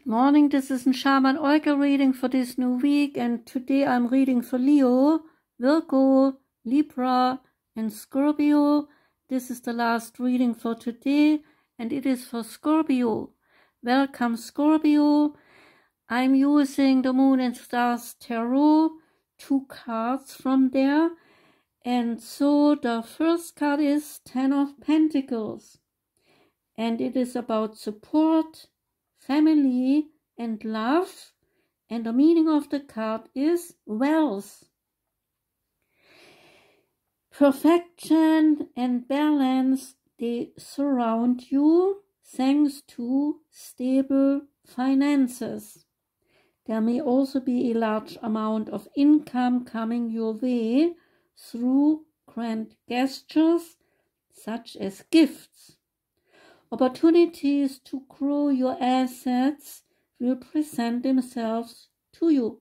Morning, this is a Shaman Oracle reading for this new week, and today I'm reading for Leo, Virgo, Libra, and Scorpio. This is the last reading for today, and it is for Scorpio. Welcome, Scorpio. I'm using the Moon and Stars Tarot, 2 cards from there. And so the first card is 10 of Pentacles, and it is about support, family, and love, and the meaning of the card is wealth. Perfection and balance, they surround you thanks to stable finances. There may also be a large amount of income coming your way through grand gestures such as gifts. Opportunities to grow your assets will present themselves to you.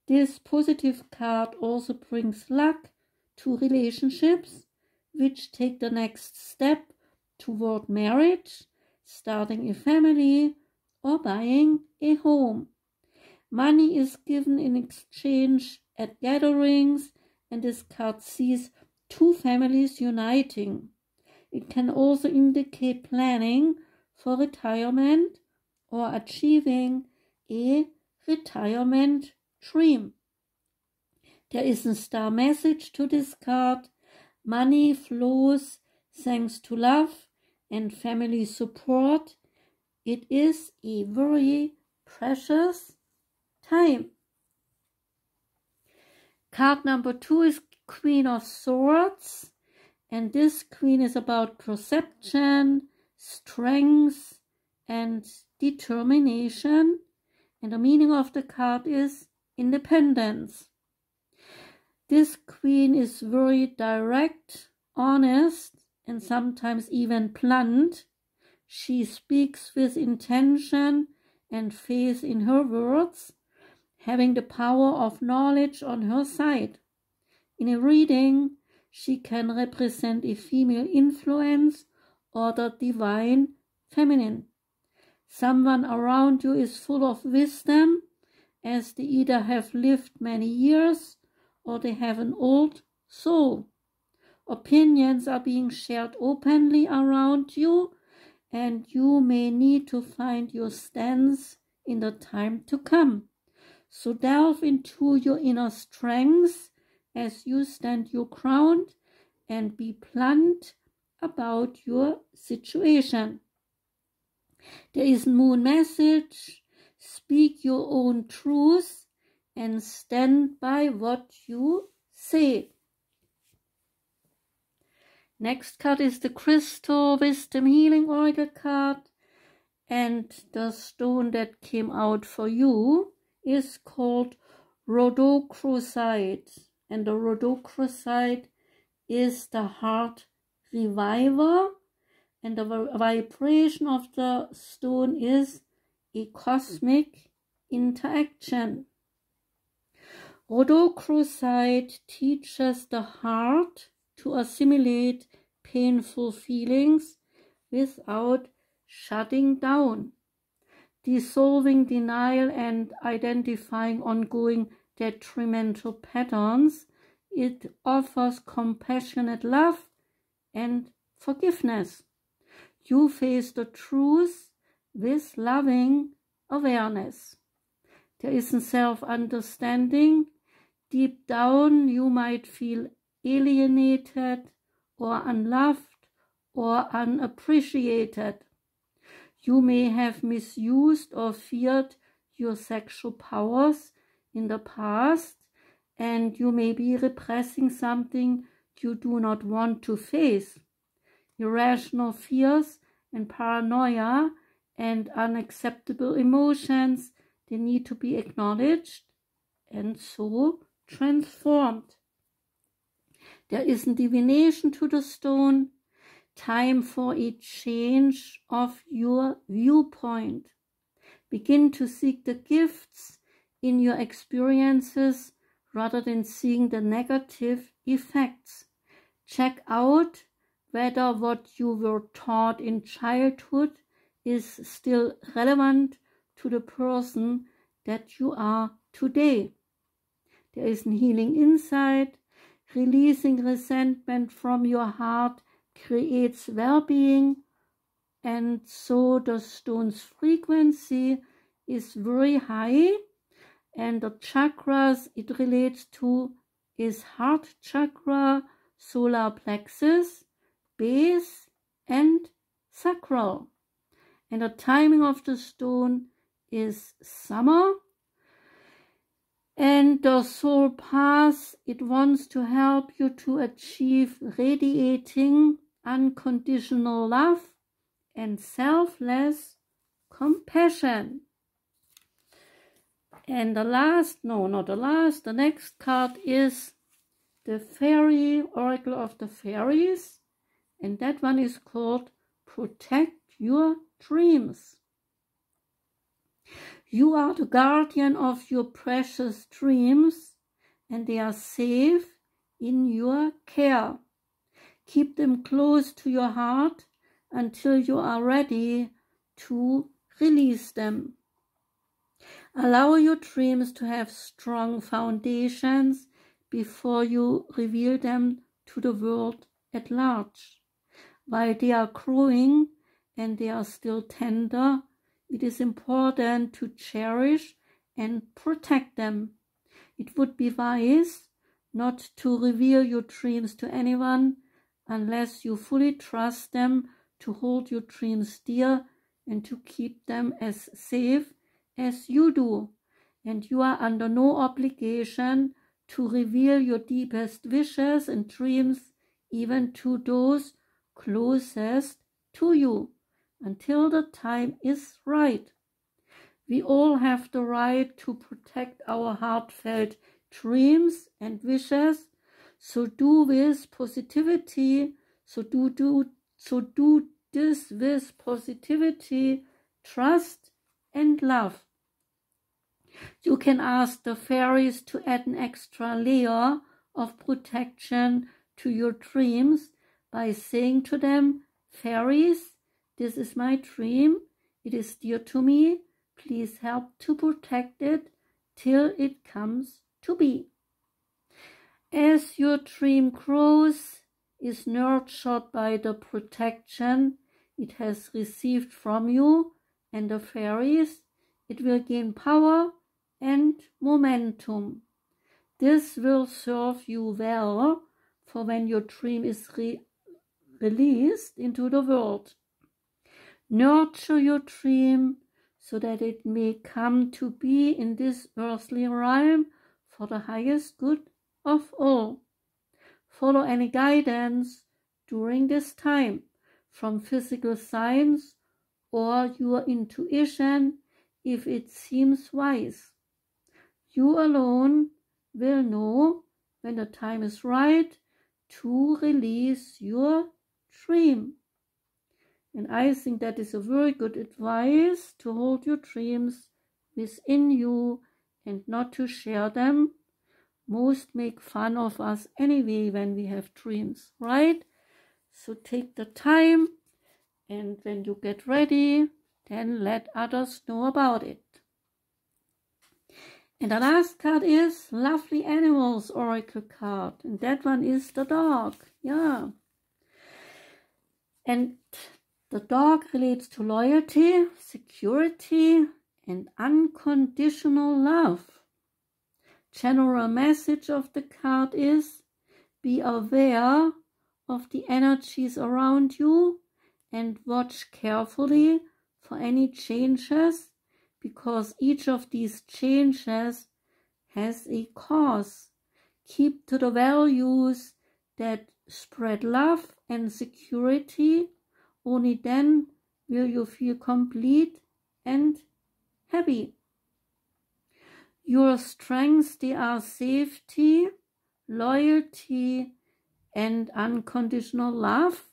This positive card also brings luck to relationships which take the next step toward marriage, starting a family, or buying a home. Money is given in exchange at gatherings, and this card sees 2 families uniting. It can also indicate planning for retirement or achieving a retirement dream. There is a star message to this card. Money flows thanks to love and family support. It is a very precious time. Card number 2 is Queen of Swords. And this queen is about perception, strength, and determination. And the meaning of the card is independence. This queen is very direct, honest, and sometimes even blunt. She speaks with intention and faith in her words, having the power of knowledge on her side. In a reading, she can represent a female influence or the divine feminine. Someone around you is full of wisdom, as they either have lived many years or they have an old soul. Opinions are being shared openly around you, and you may need to find your stance in the time to come. So delve into your inner strengths as you stand your ground and be blunt about your situation. There is a moon message. Speak your own truth and stand by what you say. Next card is the Crystal Wisdom Healing Oracle card, and the stone that came out for you is called Rhodochrosite. And the Rhodochrosite is the heart reviver, and the vibration of the stone is a cosmic interaction. Rhodochrosite teaches the heart to assimilate painful feelings without shutting down, dissolving denial and identifying ongoing detrimental patterns. It offers compassionate love and forgiveness. You face the truth with loving awareness. There is a self-understanding. Deep down, you might feel alienated or unloved or unappreciated. You may have misused or feared your sexual powers in the past, and you may be repressing something you do not want to face. Irrational fears and paranoia and unacceptable emotions, they need to be acknowledged and so transformed. There is a divination to the stone. Time for a change of your viewpoint. Begin to seek the gifts in your experiences rather than seeing the negative effects. Check out whether what you were taught in childhood is still relevant to the person that you are today. There is a healing inside. Releasing resentment from your heart creates well-being, and so the stone's frequency is very high, and the chakras it relates to is heart chakra, solar plexus, base, and sacral. And the timing of the stone is summer. And the soul path, it wants to help you to achieve radiating unconditional love and selfless compassion. And the next card is the Fairy Oracle of the Fairies. And that one is called Protect Your Dreams. You are the guardian of your precious dreams, and they are safe in your care. Keep them close to your heart until you are ready to release them. Allow your dreams to have strong foundations before you reveal them to the world at large. While they are growing and they are still tender, it is important to cherish and protect them. It would be wise not to reveal your dreams to anyone unless you fully trust them to hold your dreams dear and to keep them as safe as you do. And you are under no obligation to reveal your deepest wishes and dreams even to those closest to you, until the time is right. We all have the right to protect our heartfelt dreams and wishes, so do with positivity, so do this with positivity, trust and love. You can ask the fairies to add an extra layer of protection to your dreams by saying to them, "Fairies, this is my dream. It is dear to me. Please help to protect it till it comes to be." As your dream grows, is nurtured by the protection it has received from you and the fairies, it will gain power and momentum. This will serve you well for when your dream is released into the world. Nurture your dream so that it may come to be in this earthly realm for the highest good of all. Follow any guidance during this time from physical signs or your intuition if it seems wise. You alone will know when the time is right to release your dream. And I think that is a very good advice, to hold your dreams within you and not to share them. Most make fun of us anyway when we have dreams, right? So take the time, and when you get ready, then let others know about it. And the last card is Lovely Animals Oracle card, and that one is the dog. Yeah. And the dog relates to loyalty, security, and unconditional love. General message of the card is: be aware of the energies around you and watch carefully for any changes, because each of these changes has a cause. Keep to the values that spread love and security. Only then will you feel complete and happy. Your strengths, they are safety, loyalty, and unconditional love,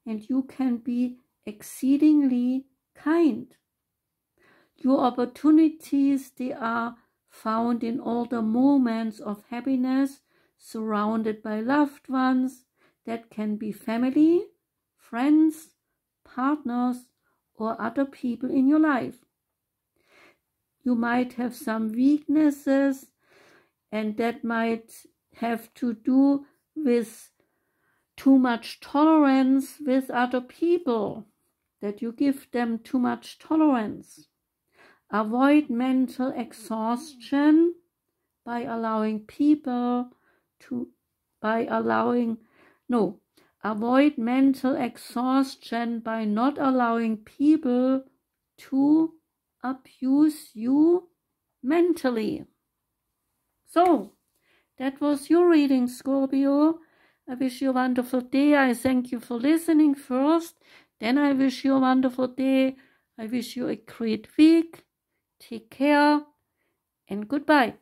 and you can be exceedingly kind. Your opportunities, they are found in all the moments of happiness, surrounded by loved ones. That can be family, friends, partners, or other people in your life. you might have some weaknesses, and that might have to do with too much tolerance with other people, that you give them too much tolerance. Avoid mental exhaustion by allowing people to, avoid mental exhaustion by not allowing people to abuse you mentally. So, that was your reading, Scorpio. I wish you a wonderful day. I thank you for listening first. Then I wish you a wonderful day. I wish you a great week. Take care and goodbye.